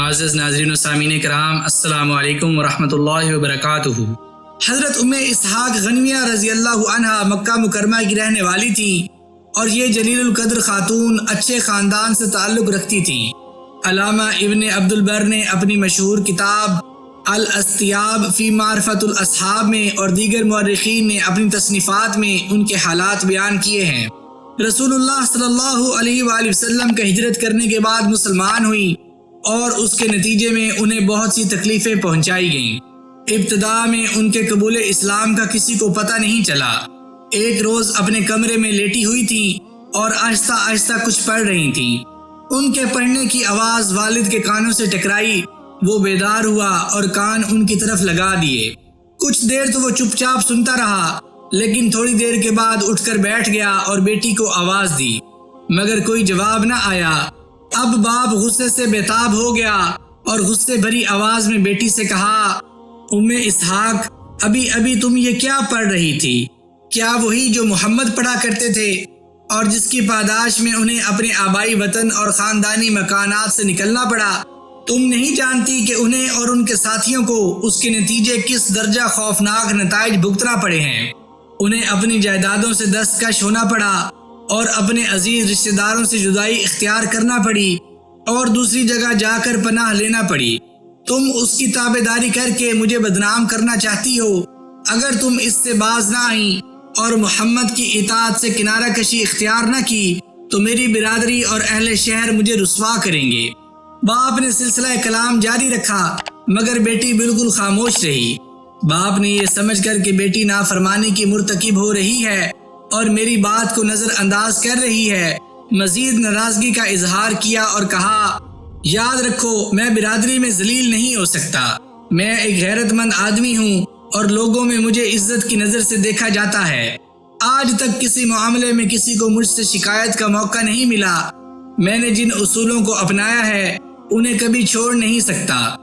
معزز ناظرین و سامعین کرام، السلام علیکم ورحمۃ اللہ وبرکاتہ۔ حضرت اسحاق غنویہ رضی اللہ عنہا مکہ مکرمہ کی رہنے والی تھیں اور یہ جلیل القدر خاتون اچھے خاندان سے تعلق رکھتی تھیں۔ علامہ ابن عبد البر نے اپنی مشہور کتاب الاستیاب فی معرفت الاصحاب میں اور دیگر مورخین نے اپنی تصنیفات میں ان کے حالات بیان کیے ہیں۔ رسول اللہ صلی اللہ علیہ وآلہ وسلم کا ہجرت کرنے کے بعد مسلمان ہوئی اور اس کے نتیجے میں انہیں بہت سی تکلیفیں پہنچائی گئیں۔ ابتدا میں ان کے قبول اسلام کا کسی کو پتہ نہیں چلا۔ ایک روز اپنے کمرے میں لیٹی ہوئی تھیں اور آہستہ آہستہ کچھ پڑھ رہی تھیں۔ ان کے پڑھنے کی آواز والد کے کانوں سے ٹکرائی۔ وہ بیدار ہوا اور کان ان کی طرف لگا دیے۔ کچھ دیر تو وہ چپ چاپ سنتا رہا، لیکن تھوڑی دیر کے بعد اٹھ کر بیٹھ گیا اور بیٹی کو آواز دی، مگر کوئی جواب نہ آیا۔ اب باپ غصے سے بے تاب ہو گیا اور غصے بھری آواز میں بیٹی سے کہا، اسحاق، ابھی تم یہ کیا پڑھ رہی تھی؟ کیا وہی جو محمد پڑھا کرتے تھے اور جس کی پاداش میں انہیں اپنے آبائی وطن اور خاندانی مکانات سے نکلنا پڑا؟ تم نہیں جانتی کہ انہیں اور ان کے ساتھیوں کو اس کے نتیجے کس درجہ خوفناک نتائج بھگتنا پڑے ہیں۔ انہیں اپنی جائیدادوں سے دستکش ہونا پڑا اور اپنے عزیز رشتہ داروں سے جدائی اختیار کرنا پڑی اور دوسری جگہ جا کر پناہ لینا پڑی۔ تم اس کی تابع داری کر کے مجھے بدنام کرنا چاہتی ہو۔ اگر تم اس سے باز نہ آئیں اور محمد کی اطاعت سے کنارہ کشی اختیار نہ کی تو میری برادری اور اہل شہر مجھے رسوا کریں گے۔ باپ نے سلسلہ کلام جاری رکھا مگر بیٹی بالکل خاموش رہی۔ باپ نے یہ سمجھ کر کہ بیٹی نافرمانی کی مرتکب ہو رہی ہے اور میری بات کو نظر انداز کر رہی ہے، مزید ناراضگی کا اظہار کیا اور کہا، یاد رکھو میں برادری میں ذلیل نہیں ہو سکتا۔ میں ایک غیرت مند آدمی ہوں اور لوگوں میں مجھے عزت کی نظر سے دیکھا جاتا ہے۔ آج تک کسی معاملے میں کسی کو مجھ سے شکایت کا موقع نہیں ملا۔ میں نے جن اصولوں کو اپنایا ہے انہیں کبھی چھوڑ نہیں سکتا۔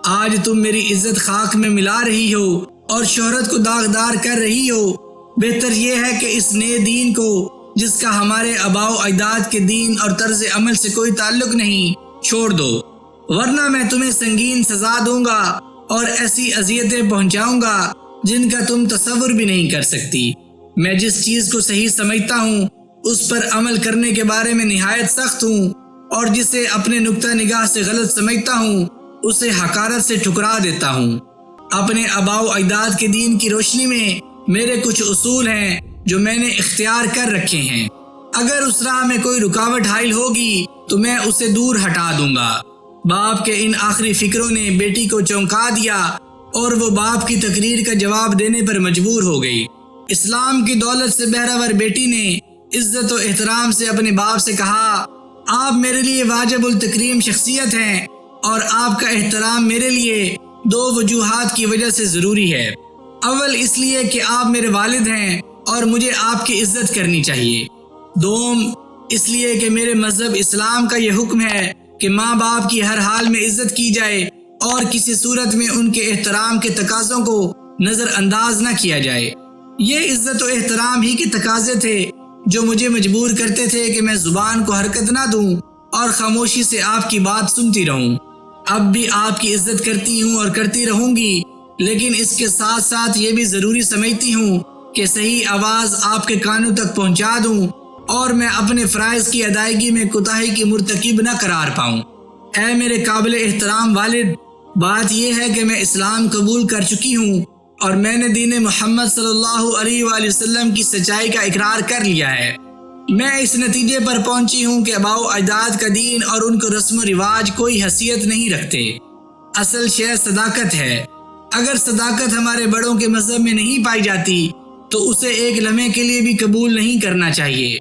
آج تم میری عزت خاک میں ملا رہی ہو اور شہرت کو داغدار کر رہی ہو۔ بہتر یہ ہے کہ اس نئے دین کو، جس کا ہمارے آباء و اجداد کے دین اور طرز عمل سے کوئی تعلق نہیں، چھوڑ دو، ورنہ میں تمہیں سنگین سزا دوں گا اور ایسی اذیتیں پہنچاؤں گا جن کا تم تصور بھی نہیں کر سکتی۔ میں جس چیز کو صحیح سمجھتا ہوں اس پر عمل کرنے کے بارے میں نہایت سخت ہوں اور جسے اپنے نقطہ نگاہ سے غلط سمجھتا ہوں اسے حقارت سے ٹھکرا دیتا ہوں۔ اپنے آباء و اجداد کے دین کی روشنی میں میرے کچھ اصول ہیں جو میں نے اختیار کر رکھے ہیں۔ اگر اس راہ میں کوئی رکاوٹ حائل ہوگی تو میں اسے دور ہٹا دوں گا۔ باپ کے ان آخری فکروں نے بیٹی کو چونکا دیا اور وہ باپ کی تقریر کا جواب دینے پر مجبور ہو گئی۔ اسلام کی دولت سے بہرور بیٹی نے عزت و احترام سے اپنے باپ سے کہا، آپ میرے لیے واجب التکریم شخصیت ہیں اور آپ کا احترام میرے لیے دو وجوہات کی وجہ سے ضروری ہے۔ اول اس لیے کہ آپ میرے والد ہیں اور مجھے آپ کی عزت کرنی چاہیے۔ دوم اس لیے کہ میرے مذہب اسلام کا یہ حکم ہے کہ ماں باپ کی ہر حال میں عزت کی جائے اور کسی صورت میں ان کے احترام کے تقاضوں کو نظر انداز نہ کیا جائے۔ یہ عزت و احترام ہی کے تقاضے تھے جو مجھے مجبور کرتے تھے کہ میں زبان کو حرکت نہ دوں اور خاموشی سے آپ کی بات سنتی رہوں۔ اب بھی آپ کی عزت کرتی ہوں اور کرتی رہوں گی، لیکن اس کے ساتھ ساتھ یہ بھی ضروری سمجھتی ہوں کہ صحیح آواز آپ کے کانوں تک پہنچا دوں اور میں اپنے فرائض کی ادائیگی میں کوتاہی کی مرتکب نہ قرار پاؤں۔ اے میرے قابل احترام والد، بات یہ ہے کہ میں اسلام قبول کر چکی ہوں اور میں نے دین محمد صلی اللہ علیہ وآلہ وسلم کی سچائی کا اقرار کر لیا ہے۔ میں اس نتیجے پر پہنچی ہوں کہ آباء و اجداد کا دین اور ان کو رسم و رواج کوئی حیثیت نہیں رکھتے۔ اصل شے صداقت ہے۔ اگر صداقت ہمارے بڑوں کے مذہب میں نہیں پائی جاتی تو اسے ایک لمحے کے لیے بھی قبول نہیں کرنا چاہیے۔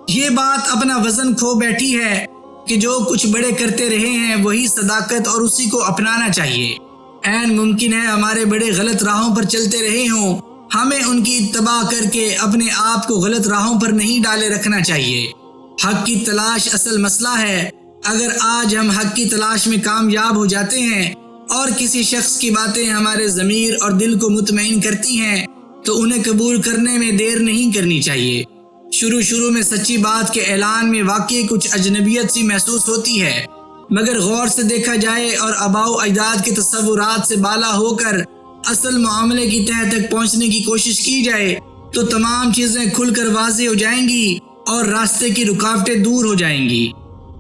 یہ بات اپنا وزن کھو بیٹھی ہے کہ جو کچھ بڑے کرتے رہے ہیں وہی صداقت اور اسی کو اپنانا چاہیے۔ عین ممکن ہے ہمارے بڑے غلط راہوں پر چلتے رہے ہوں، ہمیں ان کی اتباع کر کے اپنے آپ کو غلط راہوں پر نہیں ڈالے رکھنا چاہیے۔ حق کی تلاش اصل مسئلہ ہے۔ اگر آج ہم حق کی تلاش میں کامیاب ہو جاتے ہیں اور کسی شخص کی باتیں ہمارے ضمیر اور دل کو مطمئن کرتی ہیں تو انہیں قبول کرنے میں دیر نہیں کرنی چاہیے۔ شروع میں سچی بات کے اعلان میں واقعی کچھ اجنبیت سی محسوس ہوتی ہے، مگر غور سے دیکھا جائے اور آباء و اجداد کے تصورات سے بالا ہو کر اصل معاملے کی تہہ تک پہنچنے کی کوشش کی جائے تو تمام چیزیں کھل کر واضح ہو جائیں گی اور راستے کی رکاوٹیں دور ہو جائیں گی۔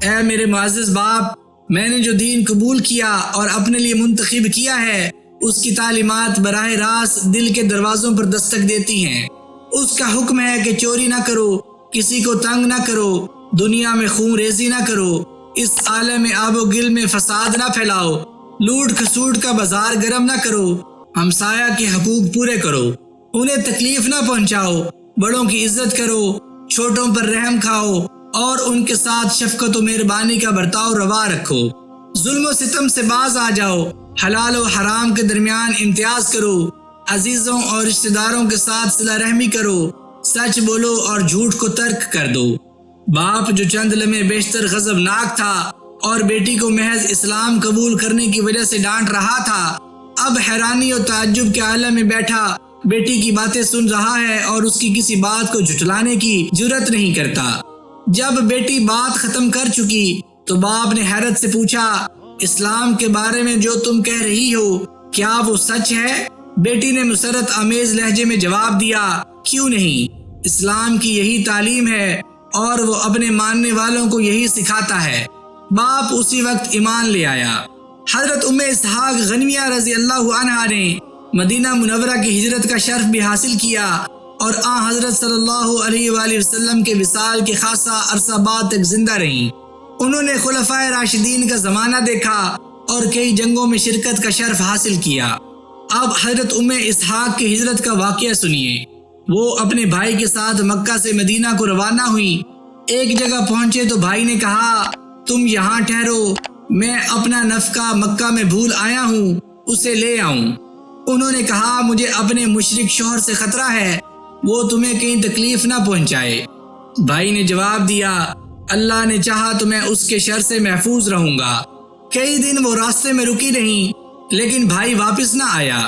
اے میرے معزز باپ، میں نے جو دین قبول کیا اور اپنے لیے منتخب کیا ہے، اس کی تعلیمات براہ راست دل کے دروازوں پر دستک دیتی ہیں۔ اس کا حکم ہے کہ چوری نہ کرو، کسی کو تنگ نہ کرو، دنیا میں خون ریزی نہ کرو، اس عالم آب و گل میں فساد نہ پھیلاؤ، لوٹ کھسوٹ کا بازار گرم نہ کرو، ہمسایہ کے حقوق پورے کرو، انہیں تکلیف نہ پہنچاؤ، بڑوں کی عزت کرو، چھوٹوں پر رحم کھاؤ اور ان کے ساتھ شفقت و مہربانی کا برتاؤ روا رکھو، ظلم و ستم سے باز آ جاؤ، حلال و حرام کے درمیان امتیاز کرو، عزیزوں اور رشتہ داروں کے ساتھ صلہ رحمی کرو، سچ بولو اور جھوٹ کو ترک کر دو۔ باپ جو چند لمحے بیشتر غضبناک تھا اور بیٹی کو محض اسلام قبول کرنے کی وجہ سے ڈانٹ رہا تھا، اب حیرانی اور تعجب کے عالم میں بیٹھا بیٹی کی باتیں سن رہا ہے اور اس کی کسی بات کو جھٹلانے کی جرت نہیں کرتا۔ جب بیٹی بات ختم کر چکی تو باپ نے حیرت سے پوچھا، اسلام کے بارے میں جو تم کہہ رہی ہو کیا وہ سچ ہے؟ بیٹی نے مسرت آمیز لہجے میں جواب دیا، کیوں نہیں، اسلام کی یہی تعلیم ہے اور وہ اپنے ماننے والوں کو یہی سکھاتا ہے۔ باپ اسی وقت ایمان لے آیا۔ حضرت ام اسحاق غنویہ رضی اللہ عنہا نے مدینہ منورہ کی ہجرت کا شرف بھی حاصل کیا اور حضرت صلی اللہ علیہ وآلہ وسلم کے وصال کے خاصا عرصہ بعد تک زندہ رہیں۔ انہوں نے خلفائے راشدین کا زمانہ دیکھا اور کئی جنگوں میں شرکت کا شرف حاصل کیا۔ اب حضرت ام اسحاق کی ہجرت کا واقعہ سنیے۔ وہ اپنے بھائی کے ساتھ مکہ سے مدینہ کو روانہ ہوئی۔ ایک جگہ پہنچے تو بھائی نے کہا، تم یہاں ٹھہرو، میں اپنا نفقہ مکہ میں بھول آیا ہوں، اسے لے آؤں۔ انہوں نے کہا، مجھے اپنے مشرک شوہر سے خطرہ ہے، وہ تمہیں کہیں تکلیف نہ پہنچائے۔ بھائی نے جواب دیا، اللہ نے چاہا تو میں اس کے شر سے محفوظ رہوں گا۔ کئی دن وہ راستے میں رکی رہیں لیکن بھائی واپس نہ آیا۔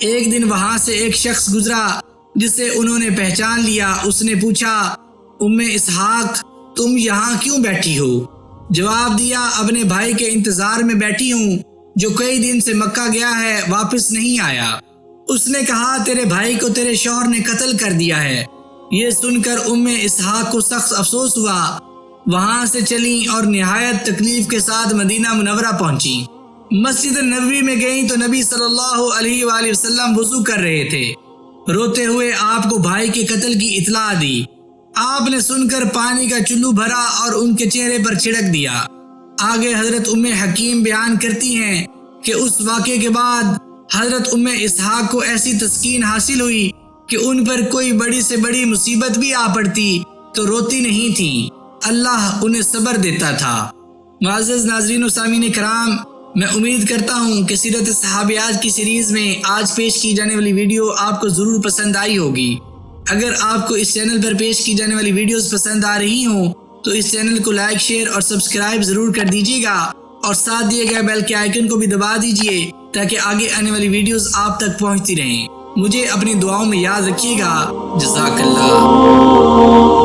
ایک دن وہاں سے ایک شخص گزرا جسے انہوں نے پہچان لیا۔ اس نے پوچھا، ام اسحاق تم یہاں کیوں بیٹھی ہو؟ جواب دیا، اپنے بھائی کے انتظار میں بیٹھی ہوں جو کئی دن سے مکہ گیا ہے، واپس نہیں آیا۔ اس نے کہا، تیرے بھائی کو تیرے شوہر نے قتل کر دیا ہے۔ یہ سن کر ام اسحاق کو سخت افسوس ہوا۔ وہاں سے چلیں اور نہایت تکلیف کے ساتھ مدینہ منورہ پہنچی۔ مسجد نبوی میں گئیں تو نبی صلی اللہ علیہ وآلہ وسلم وضو کر رہے تھے۔ روتے ہوئے آپ کو بھائی کے قتل کی اطلاع دی۔ آپ نے سن کر پانی کا چلو بھرا اور ان کے چہرے پر چھڑک دیا۔ آگے حضرت ام حکیم بیان کرتی ہیں کہ اس واقعے کے بعد حضرت ام اسحاق کو ایسی تسکین حاصل ہوئی کہ ان پر کوئی بڑی سے بڑی مصیبت بھی آ پڑتی تو روتی نہیں تھیں، اللہ انہیں صبر دیتا تھا۔ معزز ناظرین و سامعین کرام، میں امید کرتا ہوں کہ سیرت صحابیات کی سیریز میں آج پیش کی جانے والی ویڈیو آپ کو ضرور پسند آئی ہوگی۔ اگر آپ کو اس چینل پر پیش کی جانے والی ویڈیوز پسند آ رہی ہوں تو اس چینل کو لائک، شیئر اور سبسکرائب ضرور کر دیجیے گا اور ساتھ دیے گئے بیل کے آئیکن کو بھی دبا دیجیے تاکہ آگے آنے والی ویڈیوز آپ تک پہنچتی رہیں۔ مجھے اپنی دعاؤں میں یاد رکھیے گا۔ جزاک اللہ۔